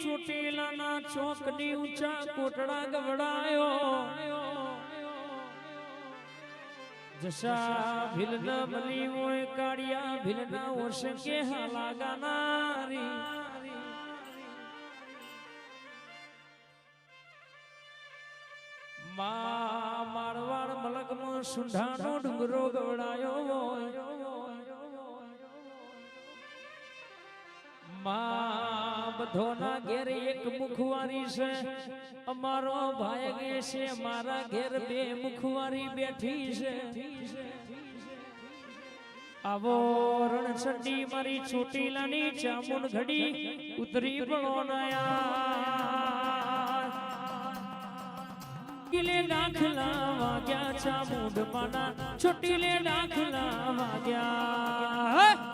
ચોટીલાના ચોકની ઊંચા કોટડા ગવડાયો જશા ભીલના મલી મોય કાળિયા ભીલના ઓશકે હાલાગાનારી મારવાડ મલકમાં સુંઢાનો ડુંગરો ગવડાયો બધોના ઘેર એક મુખવારી છે અમારો ભાઈ છે મારા ઘેર બે મુખવારી બેઠી છે આવો રણછંડી મારી ચોટીલાની ચામુંડ ઘડી ઉતરી પડો નયા કિલે દાખલા વાગ્યા ચામુંડ માના ચોટીલે દાખલા વાગ્યા